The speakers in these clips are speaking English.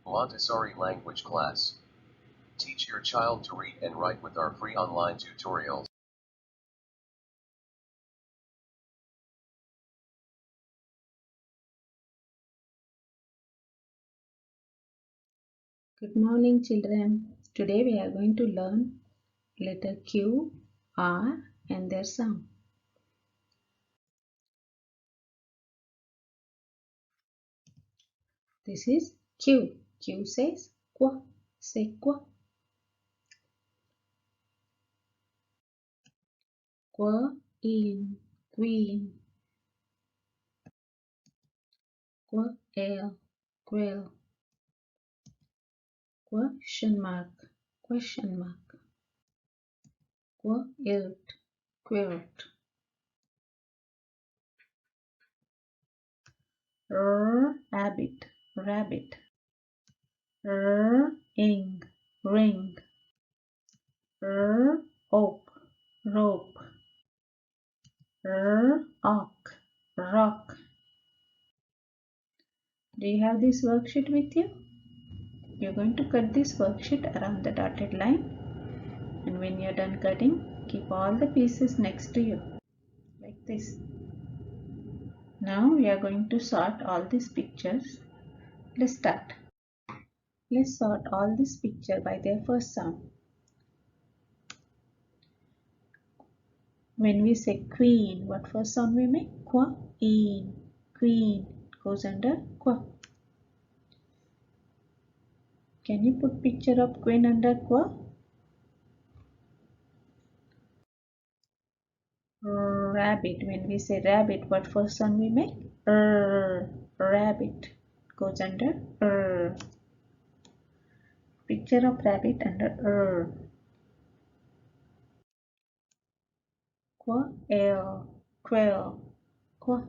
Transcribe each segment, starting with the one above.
Montessori language class. Teach your child to read and write with our free online tutorials. Good morning, children. Today we are going to learn letter Q, R and their sound. This is Q. Q says qua. Say qua. Qua in, queen. Qua el, quail. Question mark, question mark. Qua ilt, quilt. Rabbit, rabbit. Ing, ring. Oak, rope. Ock, rock. Do you have this worksheet with you? You're going to cut this worksheet around the dotted line, and when you're done cutting, keep all the pieces next to you like this. Now we are going to sort all these pictures. Let's start. Let's sort all these pictures by their first sound. When we say queen, what first sound we make? Qua, in. Queen goes under qua. Can you put picture of queen under qua? Rabbit. When we say rabbit, what first sound we make? Rabbit goes under Picture of rabbit under Quail, quail, qua.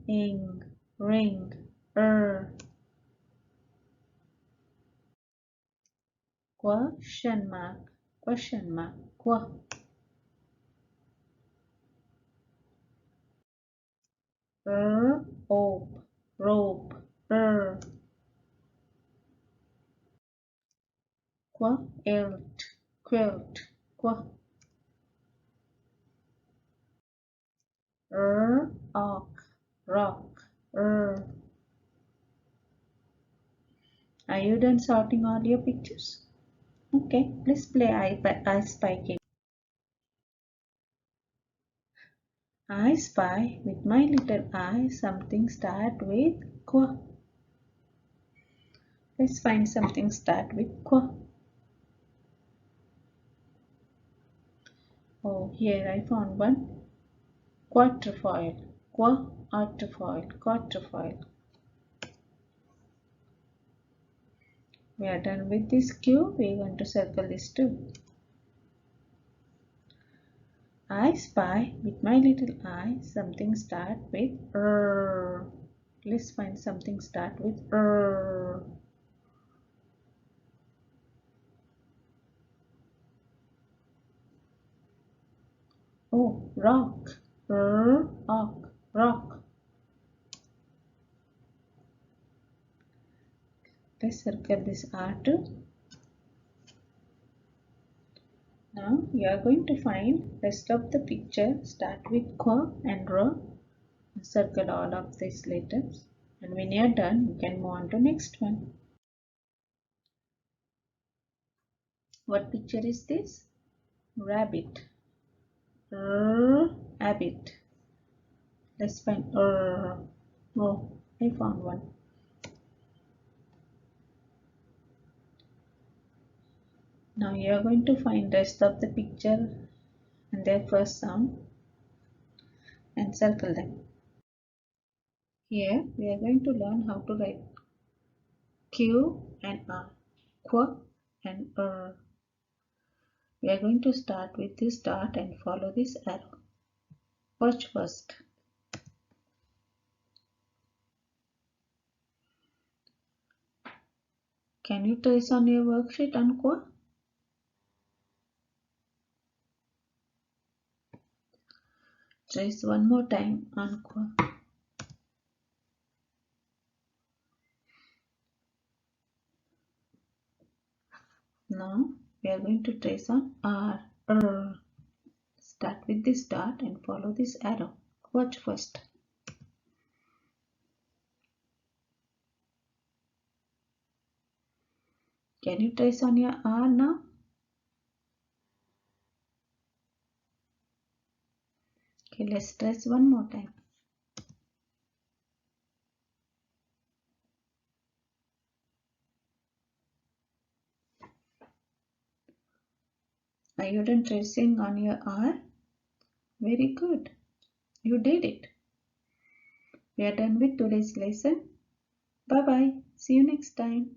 Ing, ring, question mark, qua. Ope, rope, quilt, quilt, qua. Ock, rock, Are you done sorting all your pictures? Okay, let's play I Spy game. I spy with my little eye something start with qua. Let's find something start with qua. Oh, here I found one. Quatrefoil, quatrefoil. We are done with this Q. We are going to circle this too. I spy with my little eye something start with Let's find something start with Oh, rock, rock. Let's circle this R too. Now you are going to find rest of the picture start with qua and ra. Circle all of these letters, and when you are done, you can move on to next one. What picture is this? Rabbit. Rabbit. Let's find oh, I found one. Now you are going to find rest of the picture and their first sound and circle them. Here we are going to learn how to write Q and R, qua and We are going to start with this dot and follow this arrow. Watch first. Can you trace on your worksheet on qua? Trace one more time on qua. Now we are going to trace on R. Start with this dot and follow this arrow. Watch first. Can you trace on your R now? Okay, let's trace one more time. Are you done tracing on your R? Very good. You did it. We are done with today's lesson. Bye bye. See you next time.